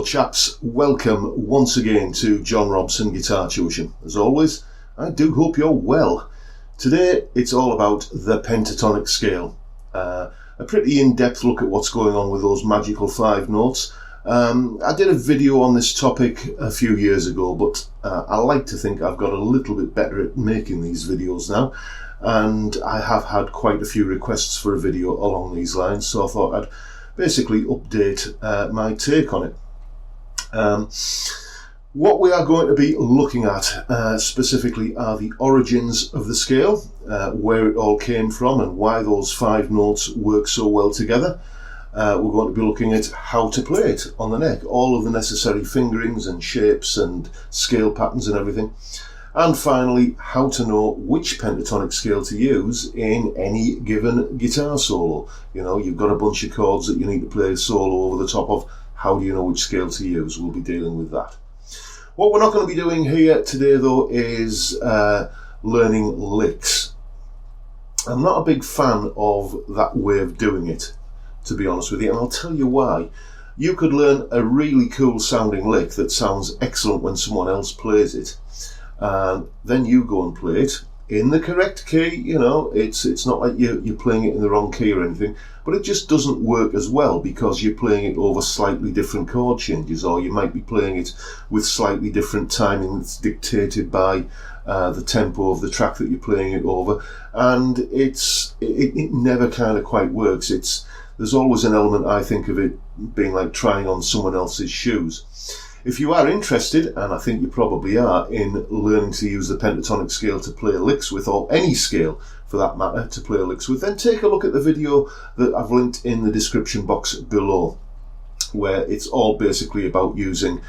chaps, welcome once again to John Robson Guitar Tuition. As always, I do hope you're well. Today it's all about the pentatonic scale. A pretty in-depth look at what's going on with those magical 5 notes. I did a video on this topic a few years ago, but I like to think I've got a little bit better at making these videos now, and I have had quite a few requests for a video along these lines, so I thought I'd basically update my take on it. What we are going to be looking at specifically are the origins of the scale, where it all came from and why those 5 notes work so well together. We're going to be looking at how to play it on the neck, all of the necessary fingerings and shapes and scale patterns and everything. And finally, how to know which pentatonic scale to use in any given guitar solo. You know, you've got a bunch of chords that you need to play a solo over the top of. How do you know which scale to use? We'll be dealing with that. What we're not going to be doing here today, though, is learning licks. I'm not a big fan of that way of doing it, to be honest with you, and I'll tell you why. You could learn a really cool sounding lick that sounds excellent when someone else plays it, and then you go and play it in the correct key. You know, it's not like you're playing it in the wrong key or anything, but it just doesn't work as well because you're playing it over slightly different chord changes, or you might be playing it with slightly different timing that's dictated by the tempo of the track that you're playing it over, and it never kind of quite works. There's always an element, I think, of it being like trying on someone else's shoes. If you are interested, and I think you probably are, in learning to use the pentatonic scale to play licks with, or any scale for that matter to play licks with, then take a look at the video that I've linked in the description box below, where it's all basically about using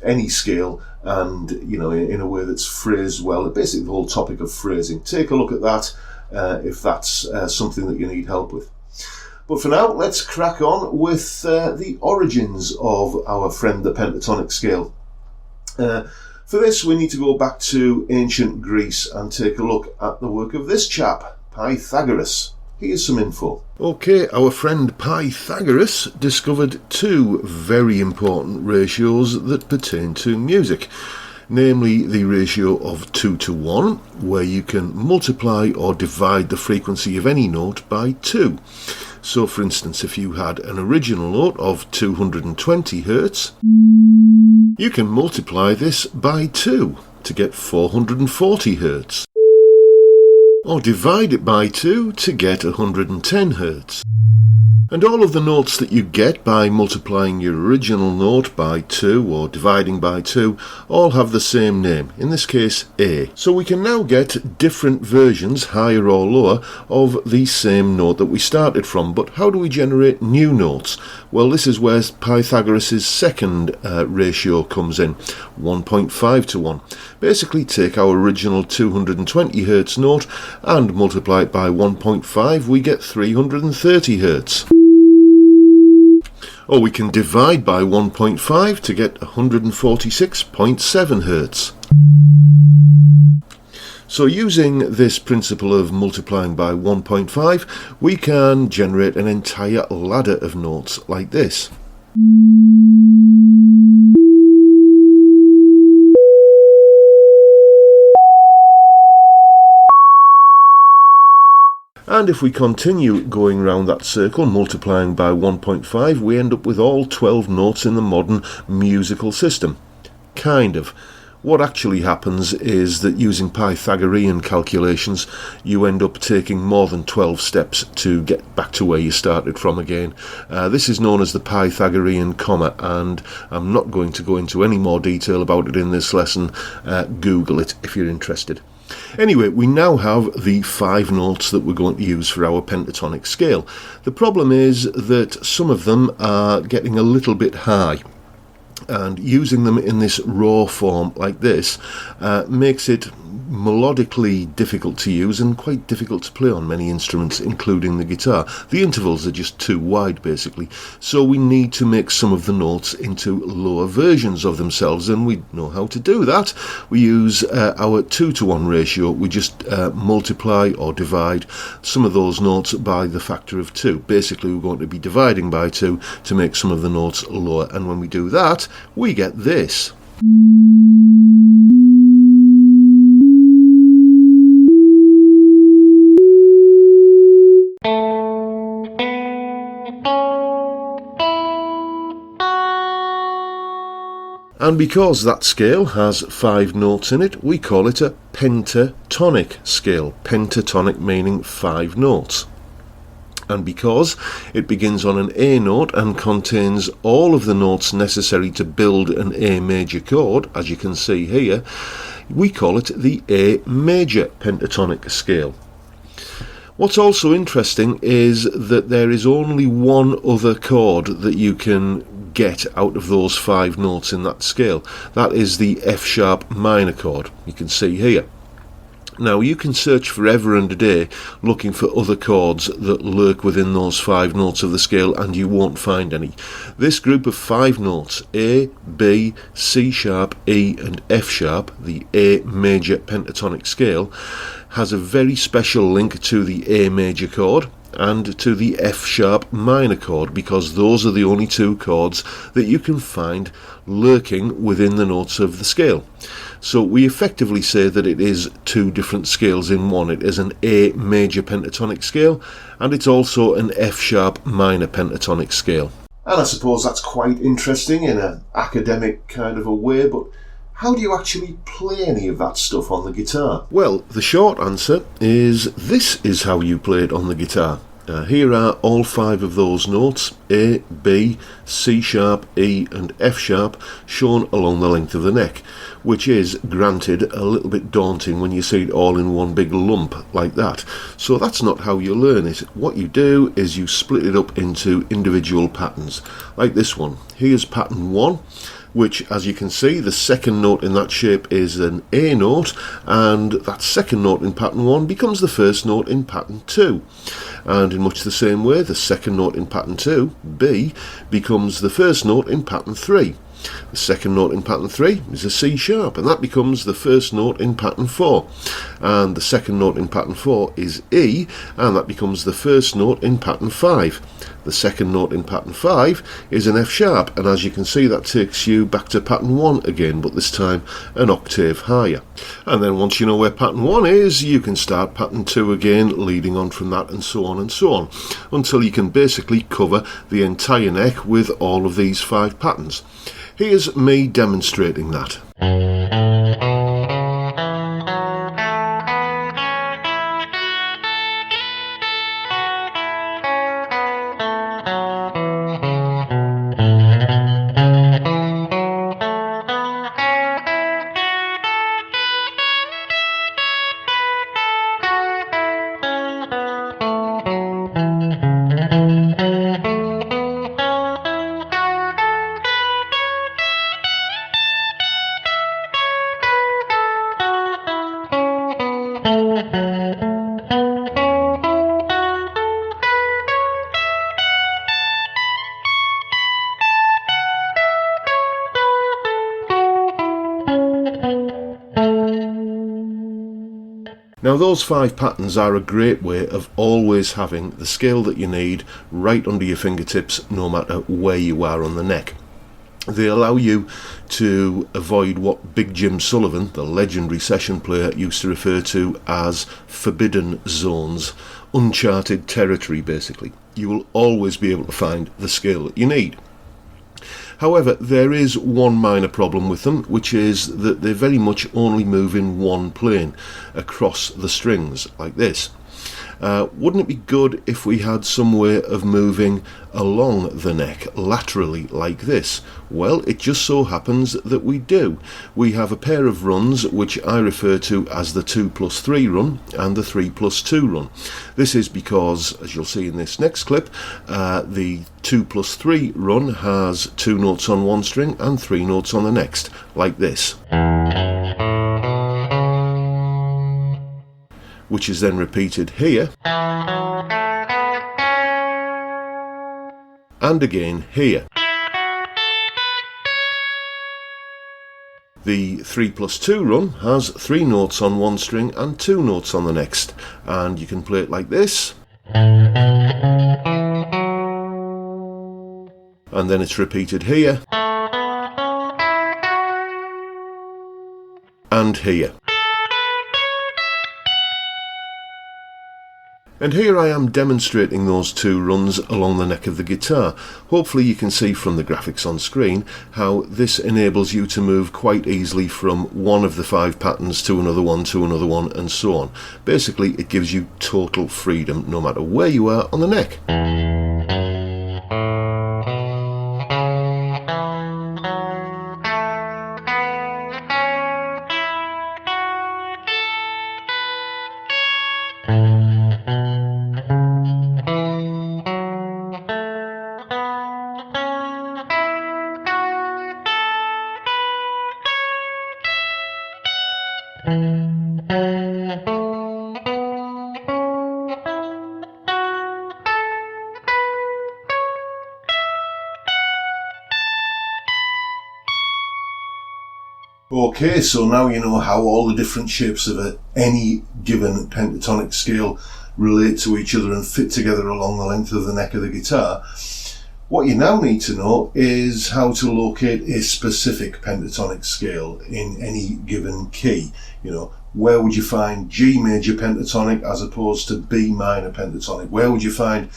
any scale and, you know, in a way that's phrased well. Basically the whole topic of phrasing. Take a look at that if that's something that you need help with. But for now, let's crack on with the origins of our friend the pentatonic scale. For this, we need to go back to ancient Greece and take a look at the work of this chap, Pythagoras. Here's some info. Okay, our friend Pythagoras discovered 2 very important ratios that pertain to music. Namely the ratio of 2 to 1, where you can multiply or divide the frequency of any note by 2. So for instance, if you had an original note of 220 Hertz, you can multiply this by 2 to get 440 Hertz. Or divide it by 2 to get 110 Hertz. And all of the notes that you get by multiplying your original note by 2 or dividing by 2 all have the same name, in this case A. So we can now get different versions, higher or lower, of the same note that we started from. But how do we generate new notes? Well, this is where Pythagoras' second ratio comes in, 1.5 to 1. Basically take our original 220 Hertz note and multiply it by 1.5, we get 330 Hertz. Or we can divide by 1.5 to get 146.7 Hertz. So using this principle of multiplying by 1.5, we can generate an entire ladder of notes like this. And if we continue going round that circle, multiplying by 1.5, we end up with all 12 notes in the modern musical system. Kind of. What actually happens is that using Pythagorean calculations, you end up taking more than 12 steps to get back to where you started from again. This is known as the Pythagorean comma, and I'm not going to go into any more detail about it in this lesson. Google it if you're interested. Anyway, we now have the 5 notes that we're going to use for our pentatonic scale. The problem is that some of them are getting a little bit high, and using them in this raw form like this makes it melodically difficult to use and quite difficult to play on many instruments, including the guitar. The intervals are just too wide, basically, so we need to make some of the notes into lower versions of themselves, and we know how to do that. We use our 2-to-1 ratio. We just multiply or divide some of those notes by the factor of 2. Basically, we're going to be dividing by 2 to make some of the notes lower, and when we do that, we get this. And because that scale has 5 notes in it, we call it a pentatonic scale. Pentatonic meaning 5 notes. And because it begins on an A note and contains all of the notes necessary to build an A major chord, as you can see here, we call it the A major pentatonic scale. What's also interesting is that there is only one other chord that you can get out of those 5 notes in that scale. That is the F sharp minor chord, you can see here. Now, you can search forever and a day looking for other chords that lurk within those 5 notes of the scale, and you won't find any. This group of 5 notes, A, B, C sharp, E and F sharp, the A major pentatonic scale, has a very special link to the A major chord and to the F sharp minor chord, because those are the only 2 chords that you can find lurking within the notes of the scale. So we effectively say that it is 2 different scales in one. It is an A major pentatonic scale, and it's also an F sharp minor pentatonic scale. And I suppose that's quite interesting in an academic kind of a way, but how do you actually play any of that stuff on the guitar? Well, the short answer is this is how you play it on the guitar. Here are all 5 of those notes, A, B, C sharp, E and F sharp, shown along the length of the neck, which is, granted, a little bit daunting when you see it all in one big lump like that. So that's not how you learn it. What you do is you split it up into individual patterns, like this one. Here's pattern 1, which, as you can see, the second note in that shape is an A note, and that second note in pattern 1 becomes the first note in pattern 2. And in much the same way, the second note in pattern 2, B, becomes the first note in pattern 3. The second note in pattern 3 is a C sharp, and that becomes the first note in pattern 4. And the second note in pattern 4 is E, and that becomes the first note in pattern 5. The second note in pattern 5 is an F sharp, and as you can see, that takes you back to pattern 1 again, but this time an octave higher. And then once you know where pattern 1 is, you can start pattern 2 again, leading on from that, and so on, until you can basically cover the entire neck with all of these 5 patterns. Here's me demonstrating that. Now, those 5 patterns are a great way of always having the scale that you need right under your fingertips, no matter where you are on the neck. They allow you to avoid what Big Jim Sullivan, the legendary session player, used to refer to as forbidden zones, uncharted territory basically. You will always be able to find the scale that you need. However, there is one minor problem with them, which is that they very much only move in one plane across the strings, like this. Wouldn't it be good if we had some way of moving along the neck, laterally, like this? Well, it just so happens that we do. We have a pair of runs which I refer to as the 2+3 run and the 3+2 run. This is because, as you'll see in this next clip, the 2+3 run has 2 notes on one string and 3 notes on the next, like this. which is then repeated here, and again here. The 3+2 run has 3 notes on one string and 2 notes on the next, and you can play it like this, and then it's repeated here and here. And here I am demonstrating those 2 runs along the neck of the guitar. Hopefully you can see from the graphics on screen how this enables you to move quite easily from one of the 5 patterns to another one, and so on. Basically it gives you total freedom no matter where you are on the neck. Okay, so now you know how all the different shapes of any given pentatonic scale relate to each other and fit together along the length of the neck of the guitar. What you now need to know is how to locate a specific pentatonic scale in any given key. You know, where would you find G major pentatonic as opposed to B minor pentatonic? Where would you find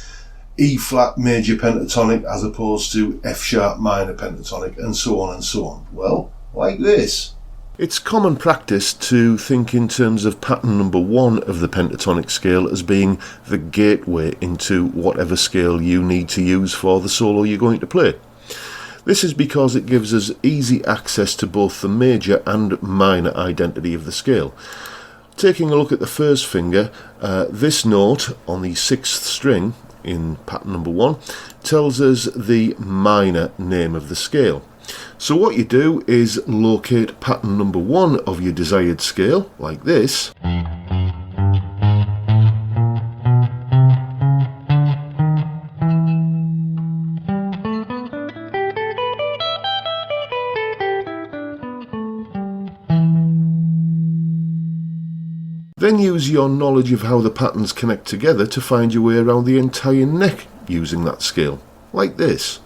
E flat major pentatonic as opposed to F sharp minor pentatonic, and so on and so on? Well, like this. It's common practice to think in terms of pattern number 1 of the pentatonic scale as being the gateway into whatever scale you need to use for the solo you're going to play. This is because it gives us easy access to both the major and minor identity of the scale. Taking a look at the first finger, this note on the 6th string in pattern number 1 tells us the minor name of the scale. So what you do is locate pattern number 1 of your desired scale, like this, then use your knowledge of how the patterns connect together to find your way around the entire neck using that scale, like this.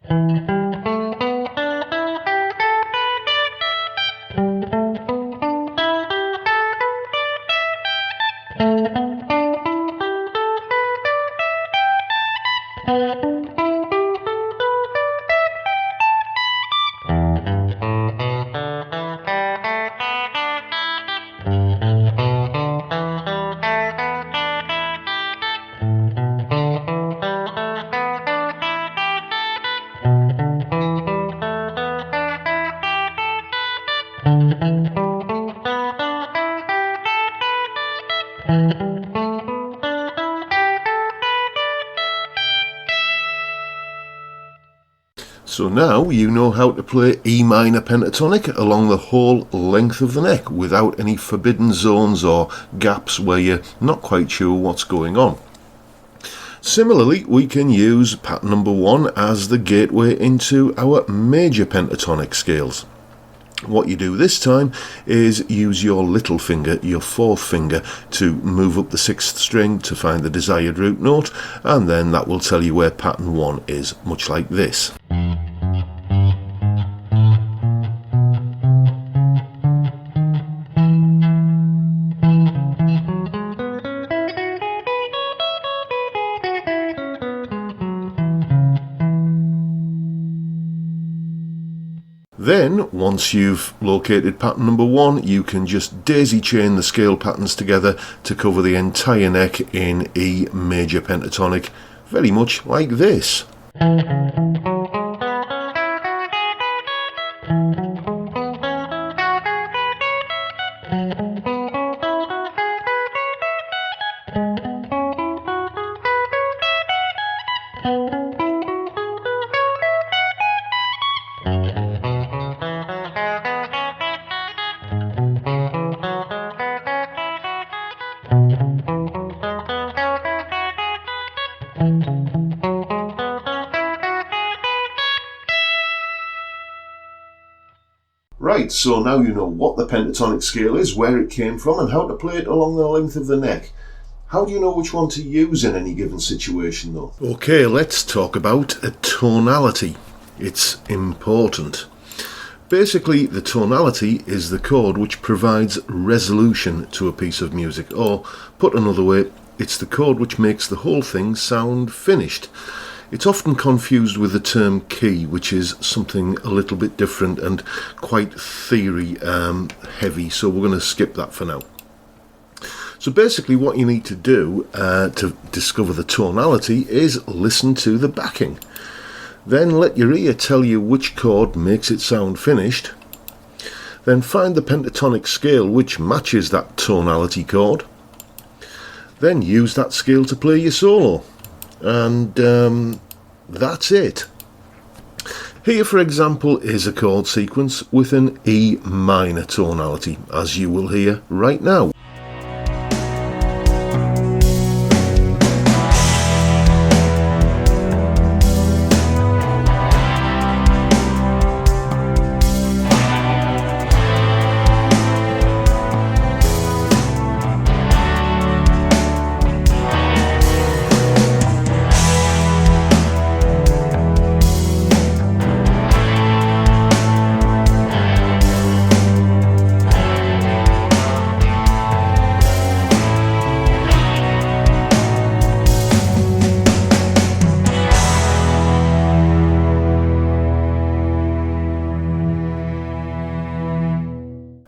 So now you know how to play E minor pentatonic along the whole length of the neck without any forbidden zones or gaps where you're not quite sure what's going on. Similarly, we can use pattern number 1 as the gateway into our major pentatonic scales. What you do this time is use your little finger, your 4th finger, to move up the 6th string to find the desired root note, and then that will tell you where pattern 1 is, much like this. Then, once you've located pattern number 1, you can just daisy chain the scale patterns together to cover the entire neck in E major pentatonic, very much like this. Right, so now you know what the pentatonic scale is, where it came from, and how to play it along the length of the neck. How do you know which one to use in any given situation, though? Okay, let's talk about a tonality. It's important. Basically, the tonality is the chord which provides resolution to a piece of music, or, put another way, it's the chord which makes the whole thing sound finished. It's often confused with the term key, which is something a little bit different and quite theory heavy, so we're going to skip that for now. So basically what you need to do to discover the tonality is listen to the backing. Then let your ear tell you which chord makes it sound finished. Then find the pentatonic scale which matches that tonality chord. Then use that scale to play your solo. And that's it. Here, for example, is a chord sequence with an E minor tonality, as you will hear right now.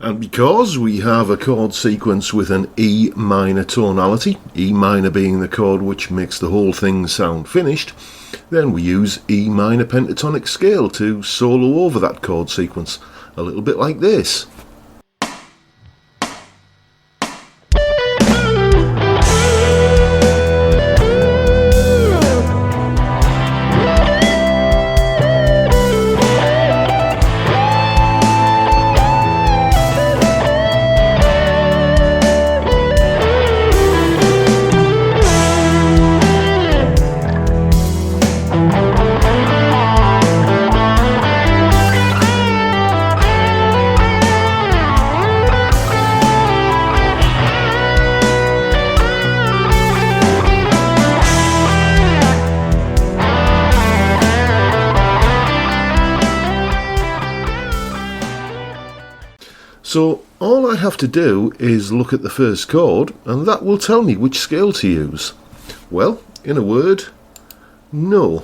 And because we have a chord sequence with an E minor tonality, E minor being the chord which makes the whole thing sound finished, then we use E minor pentatonic scale to solo over that chord sequence, a little bit like this. So all I have to do is look at the first chord and that will tell me which scale to use. Well, in a word, no.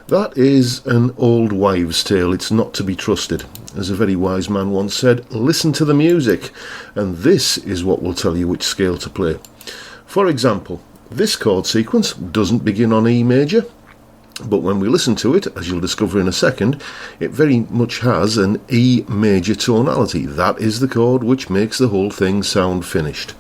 That is an old wives' tale, it's not to be trusted. As a very wise man once said, listen to the music, and this is what will tell you which scale to play. For example, this chord sequence doesn't begin on E major, but when we listen to it, as you'll discover in a second, it very much has an E major tonality. That is the chord which makes the whole thing sound finished.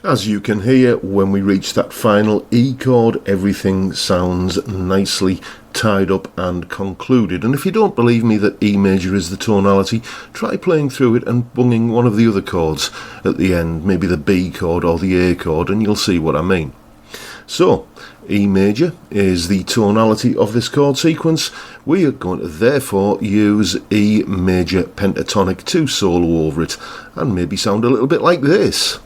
As you can hear, when we reach that final E chord, everything sounds nicely tied up and concluded. And if you don't believe me that E major is the tonality, try playing through it and bunging one of the other chords at the end, maybe the B chord or the A chord, and you'll see what I mean. So, E major is the tonality of this chord sequence. We are going to therefore use E major pentatonic to solo over it, and maybe sound a little bit like this.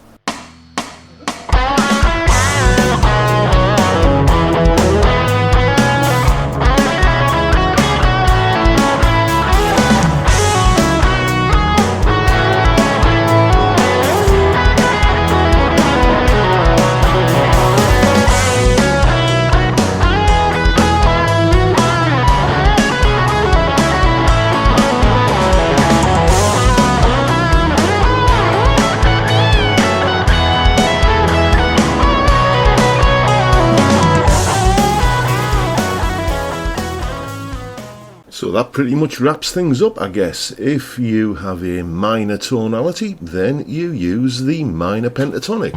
So that pretty much wraps things up, I guess. If you have a minor tonality, then you use the minor pentatonic.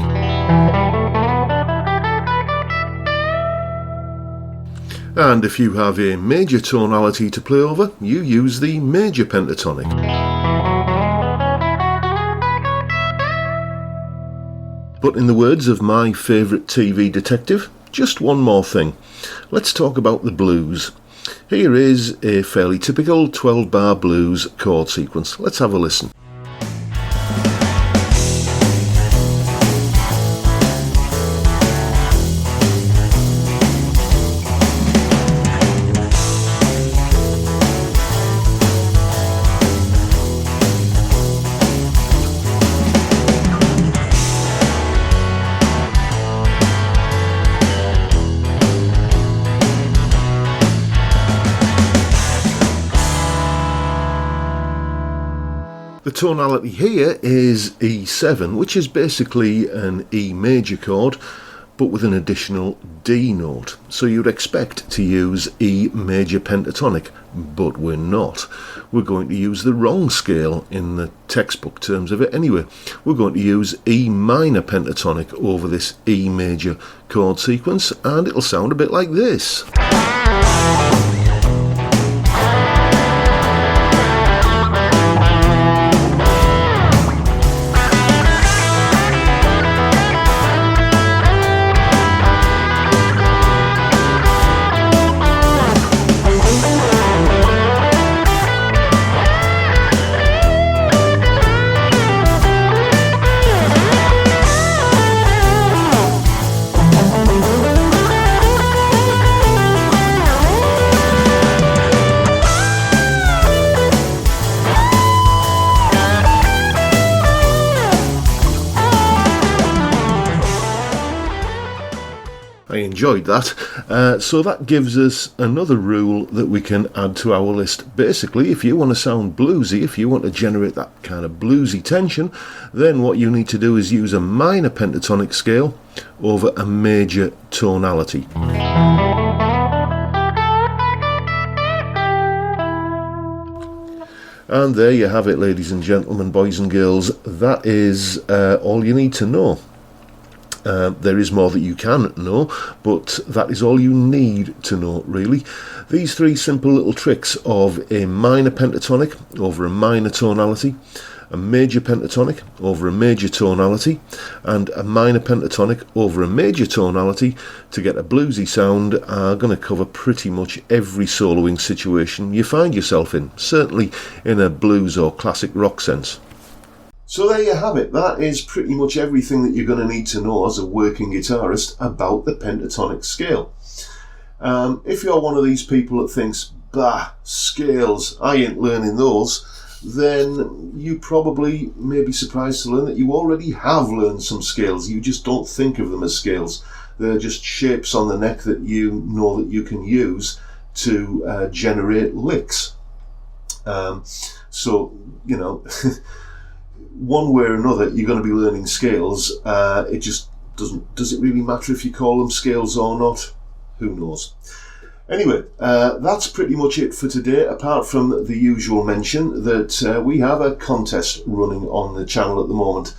And if you have a major tonality to play over, you use the major pentatonic. But in the words of my favourite TV detective, just one more thing. Let's talk about the blues. Here is a fairly typical 12-bar blues chord sequence. Let's have a listen. The tonality here is E7, which is basically an E major chord, but with an additional D note. So you'd expect to use E major pentatonic, but we're not. We're going to use the wrong scale in the textbook terms of it anyway. We're going to use E minor pentatonic over this E major chord sequence, and it'll sound a bit like this. I enjoyed that. So that gives us another rule that we can add to our list. Basically, if you want to sound bluesy, if you want to generate that kind of bluesy tension, then what you need to do is use a minor pentatonic scale over a major tonality. And there you have it, ladies and gentlemen, boys and girls. That is all you need to know. There is more that you can know, but that is all you need to know, really. These three simple little tricks of a minor pentatonic over a minor tonality, a major pentatonic over a major tonality, and a minor pentatonic over a major tonality to get a bluesy sound are going to cover pretty much every soloing situation you find yourself in, certainly in a blues or classic rock sense. So there you have it. That is pretty much everything that you're going to need to know as a working guitarist about the pentatonic scale. If you're one of these people that thinks, bah, scales, I ain't learning those, then you probably may be surprised to learn that you already have learned some scales. You just don't think of them as scales. They're just shapes on the neck that you know that you can use to generate licks. So, you know... one way or another, you're going to be learning scales. It just does it really matter if you call them scales or not? Who knows? Anyway, that's pretty much it for today, apart from the usual mention that we have a contest running on the channel at the moment,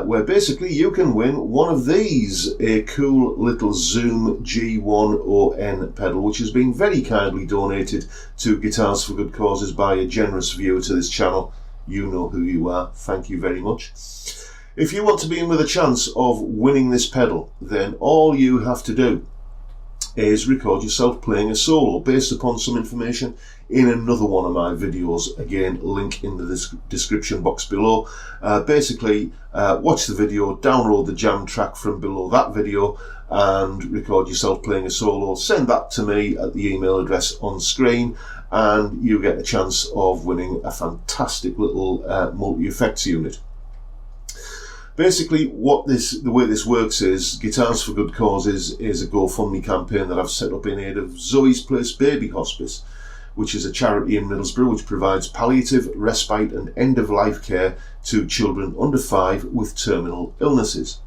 where basically you can win one of these, a cool little Zoom G1ON pedal, which has been very kindly donated to Guitars for Good Causes by a generous viewer to this channel. You know who you are. Thank you very much. If you want to be in with a chance of winning this pedal, then all you have to do is record yourself playing a solo based upon some information in another one of my videos. Again, link in the description box below. Basically, watch the video, download the jam track from below that video and record yourself playing a solo. Send that to me at the email address on screen, and you get a chance of winning a fantastic little multi-effects unit. Basically, the way this works is Guitars for Good Causes is a GoFundMe campaign that I've set up in aid of Zoe's Place Baby Hospice, which is a charity in Middlesbrough which provides palliative, respite and end-of-life care to children under 5 with terminal illnesses.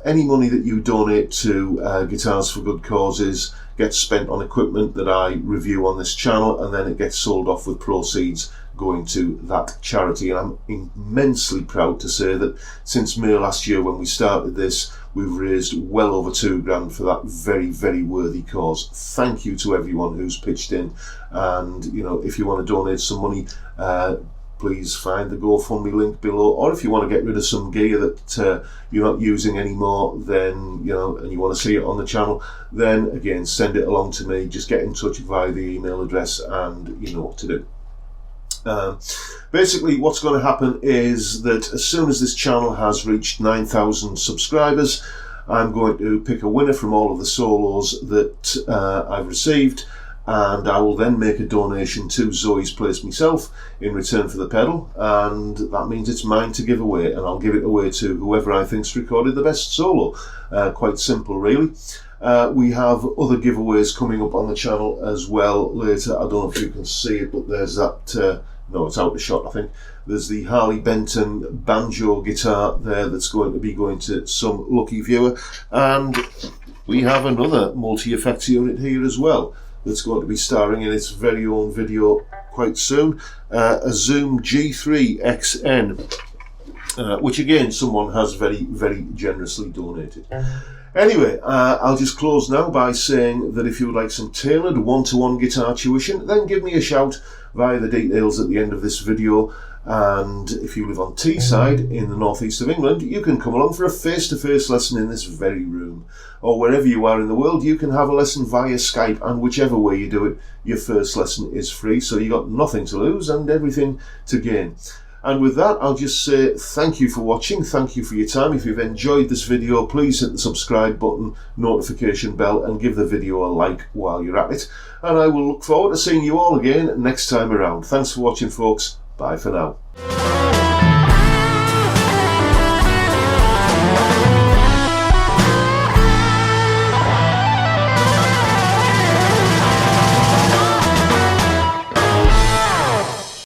Any money that you donate to Guitars for Good Causes gets spent on equipment that I review on this channel, and then it gets sold off with proceeds going to that charity. And I'm immensely proud to say that since May last year, when we started this, we've raised well over £2,000 for that very, very worthy cause. Thank you to everyone who's pitched in. And you know, if you want to donate some money, please find the GoFundMe link below, or if you want to get rid of some gear that you're not using anymore, then, you know, and you want to see it on the channel, then again, send it along to me. Just get in touch via the email address and you know what to do. Basically, what's going to happen is that as soon as this channel has reached 9,000 subscribers, I'm going to pick a winner from all of the solos that I've received, and I will then make a donation to Zoe's Place myself in return for the pedal, and that means it's mine to give away, and I'll give it away to whoever I think's recorded the best solo. Quite simple, really. We have other giveaways coming up on the channel as well later. I don't know if you can see it, but there's that, no, it's out of shot, I think. There's the Harley Benton banjo guitar there that's going to be going to some lucky viewer, and we have another multi-effects unit here as well that's going to be starring in its very own video quite soon, a Zoom G3 XN, which again someone has very, very generously donated. Anyway, I'll just close now by saying that if you would like some tailored one-to-one guitar tuition, then give me a shout via the details at the end of this video. And if you live on Teesside in the northeast of England, you can come along for a face-to-face lesson in this very room. Or wherever you are in the world, you can have a lesson via Skype, and whichever way you do it, your first lesson is free, so you got nothing to lose and everything to gain. And with that, I'll just say thank you for watching, thank you for your time. If you've enjoyed this video, please hit the subscribe button, notification bell, and give the video a like while you're at it. And I will look forward to seeing you all again next time around. Thanks for watching, folks. Bye for now.